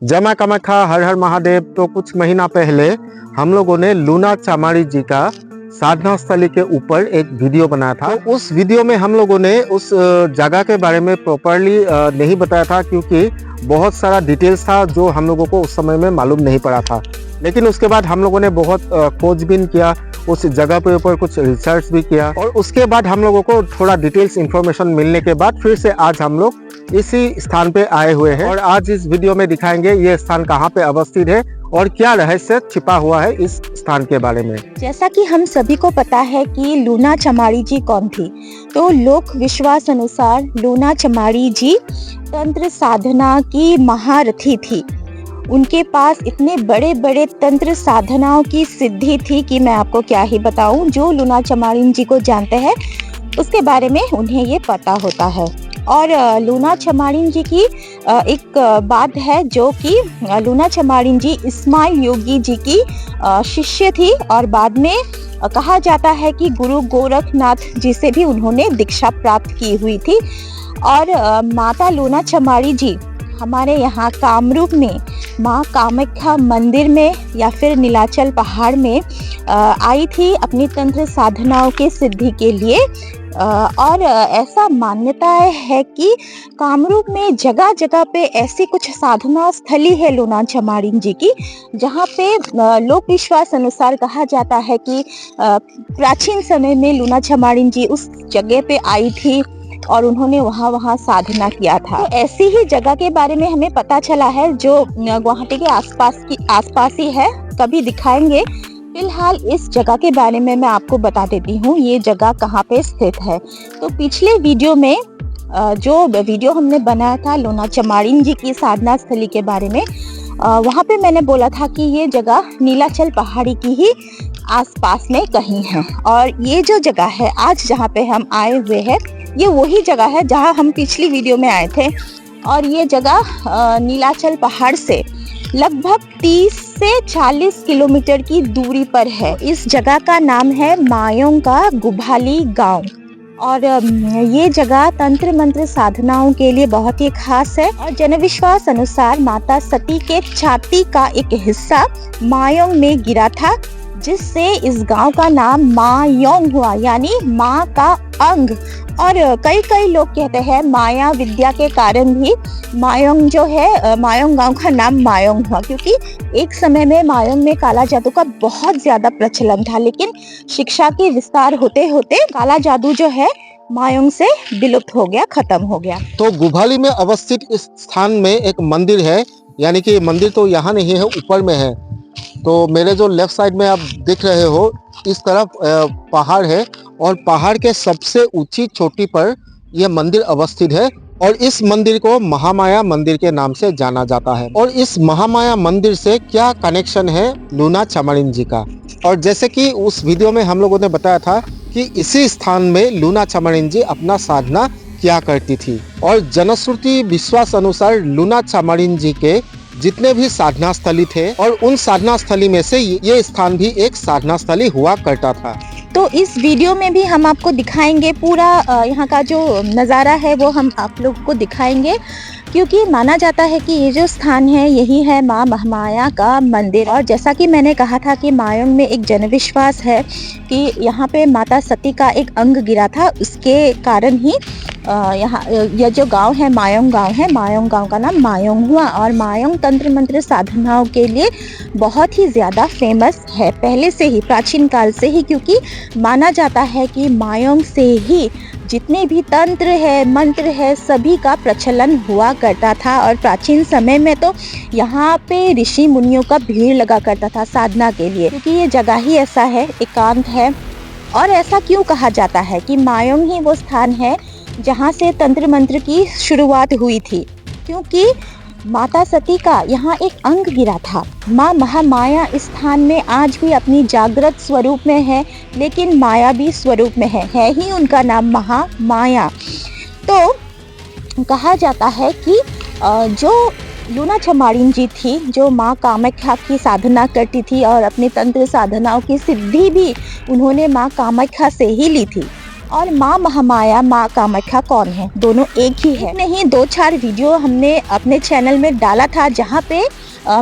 जय मां कामाख्या, हर हर महादेव। तो कुछ महीना पहले हम लोगों ने लूना चामाड़ी जी का साधना स्थली के ऊपर एक वीडियो बनाया था। तो उस वीडियो में हम लोगों ने उस जगह के बारे में प्रॉपरली नहीं बताया था, क्योंकि बहुत सारा डिटेल्स था जो हम लोगों को उस समय में मालूम नहीं पड़ा था। लेकिन उसके बाद हम लोगों ने बहुत खोजबीन किया, उस जगह के ऊपर कुछ रिसर्च भी किया, और उसके बाद हम लोगों को थोड़ा डिटेल्स इंफॉर्मेशन मिलने के बाद फिर से आज हम लोग इसी स्थान पे आए हुए हैं। और आज इस वीडियो में दिखाएंगे ये स्थान कहाँ पे अवस्थित है और क्या रहस्य छिपा हुआ है इस स्थान के बारे में। जैसा कि हम सभी को पता है कि लूना चमाड़ी जी कौन थी, तो लोक विश्वास अनुसार लूना चमाड़ी जी तंत्र साधना की महारथी थी। उनके पास इतने बड़े बड़े तंत्र साधनाओं की सिद्धि थी कि मैं आपको क्या ही बताऊं। जो लूना चमाड़ी जी को जानते हैं उसके बारे में उन्हें ये पता होता है। और लूना चमाड़ी जी की एक बात है, जो कि लूना चमाड़ी जी इस्माइल योगी जी की शिष्य थी, और बाद में कहा जाता है कि गुरु गोरखनाथ जी से भी उन्होंने दीक्षा प्राप्त की हुई थी। और माता लूना चमाड़ी जी हमारे यहाँ कामरूप में माँ कामाख्या मंदिर में या फिर नीलाचल पहाड़ में आई थी अपनी तंत्र साधनाओं की सिद्धि के लिए। और ऐसा मान्यता है कि कामरूप में जगह जगह पे ऐसी कुछ साधना स्थली है लूना चमाड़ी जी की, जहाँ पे लोक विश्वास अनुसार कहा जाता है कि प्राचीन समय में लूना चमाड़ी जी उस जगह पे आई थी और उन्होंने वहाँ साधना किया था। तो ऐसी ही जगह के बारे में हमें पता चला है जो गुवाहाटी के आसपास ही है, कभी दिखाएंगे। फिलहाल इस जगह के बारे में मैं आपको बता देती हूँ ये जगह कहाँ पे स्थित है। तो पिछले वीडियो में जो वीडियो हमने बनाया था लूना चमाड़ी जी की साधना स्थली के बारे में, वहाँ पे मैंने बोला था कि ये जगह नीलाचल पहाड़ी की ही आसपास में कहीं है। और ये जो जगह है आज जहाँ पे हम आए हुए हैं, ये वही जगह है जहाँ हम पिछली वीडियो में आए थे। और ये जगह नीलाचल पहाड़ से लगभग 30 से 40 किलोमीटर की दूरी पर है। इस जगह का नाम है मायोंग का गुभाली गांव। और ये जगह तंत्र मंत्र साधनाओं के लिए बहुत ही खास है। और जनविश्वास अनुसार माता सती के छाती का एक हिस्सा मायोंग में गिरा था, जिससे इस गांव का नाम मायोंग हुआ, यानी माँ का अंग। और कई लोग कहते हैं माया विद्या के कारण भी मायोंग जो है, मायोंग गांव का नाम मायोंग हुआ, क्योंकि एक समय में मायोंग में काला जादू का बहुत ज्यादा प्रचलन था। लेकिन शिक्षा के विस्तार होते होते काला जादू जो है मायोंग से विलुप्त हो गया, खत्म हो गया। तो गुभाली में अवस्थित इस स्थान में एक मंदिर है, यानी कि मंदिर तो यहाँ नहीं है, ऊपर में है। तो मेरे जो लेफ्ट साइड में आप देख रहे हो, इस तरफ पहाड़ है, और पहाड़ के सबसे ऊंची चोटी पर यह मंदिर अवस्थित है। और इस मंदिर को महामाया मंदिर के नाम से जाना जाता है। और इस महामाया मंदिर से क्या कनेक्शन है लूना चमाड़ी जी का, और जैसे कि उस वीडियो में हम लोगों ने बताया था कि इसी स्थान में लूना चमाड़ी जी अपना साधना किया करती थी। और जनश्रुति विश्वास अनुसार लूना चमाड़ी जी के जितने भी साधना स्थली थे, और उन साधना स्थली में से ये स्थान भी एक साधना स्थली हुआ करता था। तो इस वीडियो में भी हम आपको दिखाएंगे पूरा यहाँ का जो नज़ारा है वो हम आप लोग को दिखाएंगे, क्योंकि माना जाता है कि ये जो स्थान है यही है माँ महामाया का मंदिर। और जैसा कि मैंने कहा था कि मायोंग में एक जनविश्वास है कि यहाँ पे माता सती का एक अंग गिरा था, उसके कारण ही यहाँ यह जो गांव है मायोंग गांव है, मायोंग गांव का नाम मायोंग हुआ। और मायोंग तंत्र मंत्र साधनाओं के लिए बहुत ही ज़्यादा फेमस है पहले से ही, प्राचीन काल से ही, क्योंकि माना जाता है कि मायोंग से ही जितने भी तंत्र है मंत्र है सभी का प्रचलन हुआ करता था। और प्राचीन समय में तो यहाँ पे ऋषि मुनियों का भीड़ लगा करता था साधना के लिए, क्योंकि ये जगह ही ऐसा है, एकांत है। और ऐसा क्यों कहा जाता है कि मायोंग ही वो स्थान है जहाँ से तंत्र मंत्र की शुरुआत हुई थी, क्योंकि माता सती का यहाँ एक अंग गिरा था। माँ महामाया इस स्थान में आज भी अपनी जागृत स्वरूप में है, लेकिन मायावी स्वरूप में है ही उनका नाम महामाया। तो कहा जाता है कि जो लूना चमाड़ी जी थी, जो माँ कामाख्या की साधना करती थी और अपनी तंत्र साधनाओं की सिद्धि भी उन्होंने माँ कामाख्या से ही ली थी। और माँ महामाया, माँ कामाख्या कौन है, दोनों एक ही है। नहीं, 2-4 वीडियो हमने अपने चैनल में डाला था जहाँ पे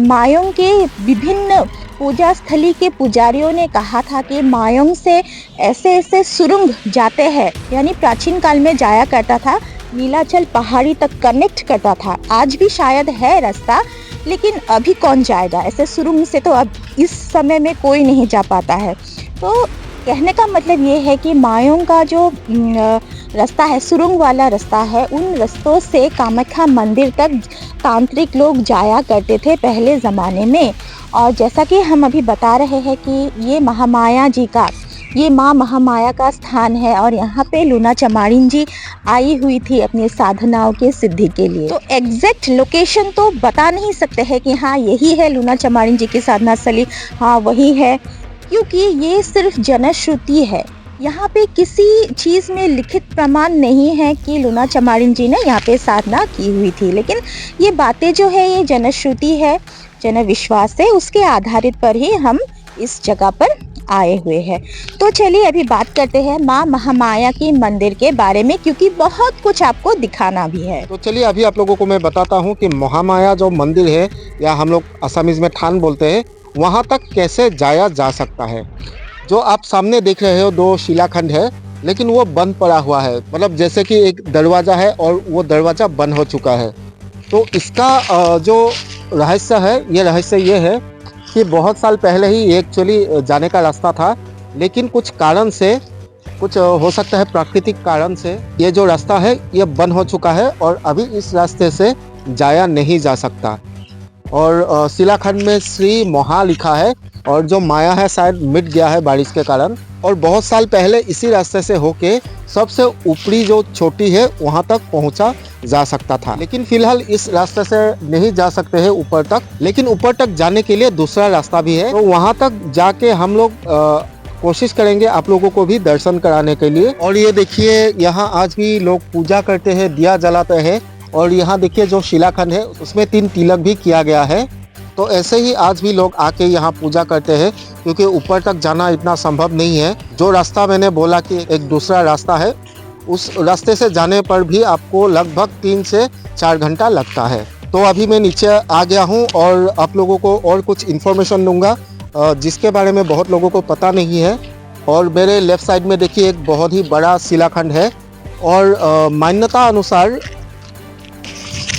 मायोंग के विभिन्न पूजा स्थली के पुजारियों ने कहा था कि मायोंग से ऐसे ऐसे सुरंग जाते हैं, यानी प्राचीन काल में जाया करता था, नीलाचल पहाड़ी तक कनेक्ट करता था। आज भी शायद है रास्ता, लेकिन अभी कौन जाएगा ऐसे सुरंग से, तो अब इस समय में कोई नहीं जा पाता है। तो कहने का मतलब ये है कि मायोंग का जो रास्ता है, सुरंग वाला रास्ता है, उन रास्तों से कामाख्या मंदिर तक तांत्रिक लोग जाया करते थे पहले ज़माने में। और जैसा कि हम अभी बता रहे हैं कि ये महामाया जी का, ये माँ महामाया का स्थान है और यहाँ पे लूना चमारिन जी आई हुई थी अपनी साधनाओं के सिद्धि के लिए। तो एग्जैक्ट लोकेशन तो बता नहीं सकते हैं कि हाँ यही है लूना चमारिन जी की साधना स्थली, हाँ वही है, क्योंकि ये सिर्फ जनश्रुति है। यहाँ पे किसी चीज़ में लिखित प्रमाण नहीं है कि लूना चमारिन जी ने यहाँ पे साधना की हुई थी, लेकिन ये बातें जो है ये जनश्रुति है, जन विश्वास है, उसके आधारित पर ही हम इस जगह पर आए हुए हैं। तो चलिए अभी बात करते हैं माँ महामाया की मंदिर के बारे में, क्योंकि बहुत कुछ आपको दिखाना भी है। तो चलिए अभी आप लोगों को मैं बताता हूँ कि महामाया जो मंदिर है, या हम लोग असमीज में ठान बोलते हैं, वहाँ तक कैसे जाया जा सकता है। जो आप सामने देख रहे हो 2 शिलाखंड है, लेकिन वो बंद पड़ा हुआ है, मतलब जैसे कि एक दरवाज़ा है और वो दरवाज़ा बंद हो चुका है। तो इसका जो रहस्य है, ये रहस्य ये है कि बहुत साल पहले ही एक्चुअली जाने का रास्ता था, लेकिन कुछ कारण से, कुछ हो सकता है प्राकृतिक कारण से, ये जो रास्ता है ये बंद हो चुका है और अभी इस रास्ते से जाया नहीं जा सकता। और शिलाखंड में श्री महा लिखा है, और जो माया है शायद मिट गया है बारिश के कारण। और बहुत साल पहले इसी रास्ते से होके सबसे ऊपरी जो चोटी है वहाँ तक पहुँचा जा सकता था, लेकिन फिलहाल इस रास्ते से नहीं जा सकते हैं ऊपर तक। लेकिन ऊपर तक जाने के लिए दूसरा रास्ता भी है, तो वहाँ तक जाके हम लोग कोशिश करेंगे आप लोगों को भी दर्शन कराने के लिए। और ये देखिए यहाँ आज भी लोग पूजा करते हैं, दिया जलाते हैं, और यहाँ देखिए जो शिलाखंड है उसमें 3 तिलक भी किया गया है। तो ऐसे ही आज भी लोग आके यहाँ पूजा करते हैं, क्योंकि ऊपर तक जाना इतना संभव नहीं है। जो रास्ता मैंने बोला कि एक दूसरा रास्ता है, उस रास्ते से जाने पर भी आपको लगभग 3 से 4 घंटा लगता है। तो अभी मैं नीचे आ गया हूँ और आप लोगों को और कुछ इन्फॉर्मेशन दूंगा जिसके बारे में बहुत लोगों को पता नहीं है। और मेरे लेफ्ट साइड में देखिए एक बहुत ही बड़ा शिलाखंड है, और मान्यता अनुसार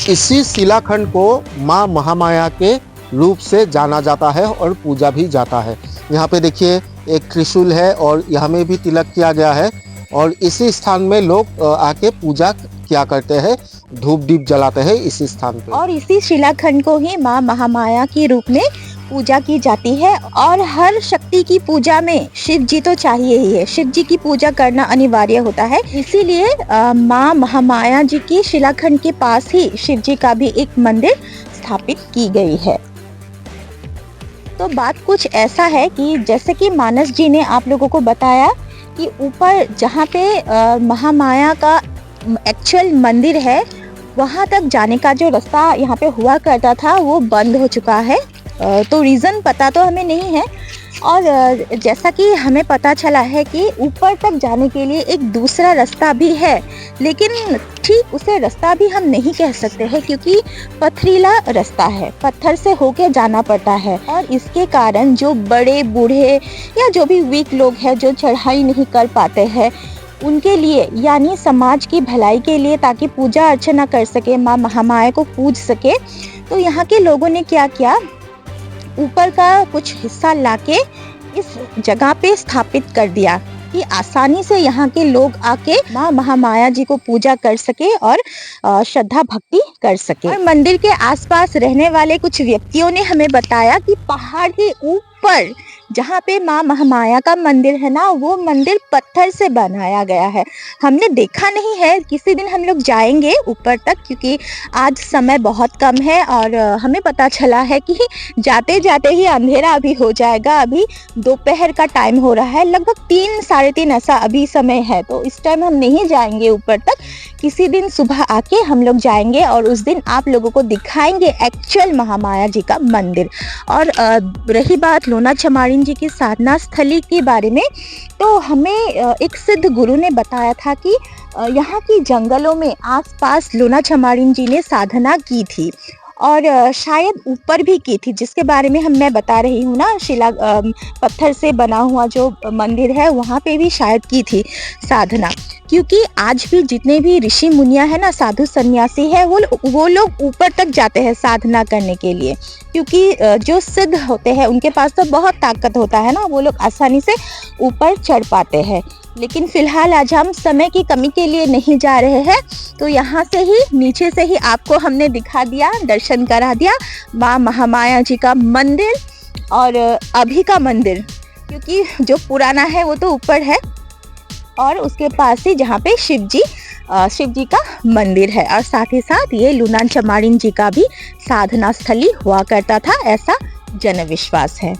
इसी शिलाखंड को माँ महामाया के रूप से जाना जाता है और पूजा भी जाता है। यहाँ पे देखिए एक त्रिशूल है और यहाँ में भी तिलक किया गया है, और इसी स्थान में लोग आके पूजा किया करते हैं, धूप दीप जलाते हैं इसी स्थान पे। और इसी शिलाखंड को ही माँ महामाया के रूप में पूजा की जाती है। और हर शक्ति की पूजा में शिव जी तो चाहिए ही है, शिव जी की पूजा करना अनिवार्य होता है। इसीलिए माँ महामाया जी की शिलाखंड के पास ही शिव जी का भी एक मंदिर स्थापित की गई है। तो बात कुछ ऐसा है कि जैसे कि मानस जी ने आप लोगों को बताया कि ऊपर जहाँ पे महामाया का एक्चुअल मंदिर है, वहाँ तक जाने का जो रास्ता यहाँ पे हुआ करता था वो बंद हो चुका है। तो रीज़न पता तो हमें नहीं है। और जैसा कि हमें पता चला है कि ऊपर तक जाने के लिए एक दूसरा रास्ता भी है, लेकिन ठीक उसे रास्ता भी हम नहीं कह सकते हैं, क्योंकि पथरीला रास्ता है, पत्थर से होके जाना पड़ता है। और इसके कारण जो बड़े बूढ़े या जो भी वीक लोग हैं, जो चढ़ाई नहीं कर पाते हैं, उनके लिए, यानी समाज की भलाई के लिए, ताकि पूजा अर्चना कर सके, माँ महामाया को पूज सके, तो यहाँ के लोगों ने क्या किया, ऊपर का कुछ हिस्सा लाके इस जगह पे स्थापित कर दिया कि आसानी से यहाँ के लोग आके माँ महामाया जी को पूजा कर सके और श्रद्धा भक्ति कर सके। और मंदिर के आसपास रहने वाले कुछ व्यक्तियों ने हमें बताया कि पहाड़ के ऊपर जहाँ पे माँ महामाया का मंदिर है ना, वो मंदिर पत्थर से बनाया गया है। हमने देखा नहीं है, किसी दिन हम लोग जाएंगे ऊपर तक, क्योंकि आज समय बहुत कम है और हमें पता चला है कि जाते जाते ही अंधेरा अभी हो जाएगा। अभी दोपहर का टाइम हो रहा है, लगभग 3 साढ़े 3 ऐसा अभी समय है। तो इस टाइम हम नहीं जाएंगे ऊपर तक, किसी दिन सुबह आके हम लोग जाएंगे और उस दिन आप लोगों को दिखाएंगे एक्चुअल महामाया जी का मंदिर। और रही बात लूना चमारिन चमारिन जी की साधना स्थली के बारे में, तो हमें एक सिद्ध गुरु ने बताया था कि यहाँ की जंगलों में आसपास लूना चमारिन जी ने साधना की थी और शायद ऊपर भी की थी, जिसके बारे में मैं बता रही हूँ ना, पत्थर से बना हुआ जो मंदिर है वहाँ पे भी शायद की थी साधना। क्योंकि आज भी जितने भी ऋषि मुनियाँ हैं ना, साधु सन्यासी है, वो लोग ऊपर तक जाते हैं साधना करने के लिए, क्योंकि जो सिद्ध होते हैं उनके पास तो बहुत ताकत होता है ना, वो लोग आसानी से ऊपर चढ़ पाते हैं। लेकिन फिलहाल आज हम समय की कमी के लिए नहीं जा रहे हैं, तो यहाँ से ही नीचे से ही आपको हमने दिखा दिया, दर्शन करा दिया माँ महामाया जी का मंदिर और अभी का मंदिर, क्योंकि जो पुराना है वो तो ऊपर है और उसके पास ही जहाँ पे शिव जी का मंदिर है, और साथ ही साथ ये लूना चमारिन जी का भी साधना स्थली हुआ करता था, ऐसा जन विश्वास है।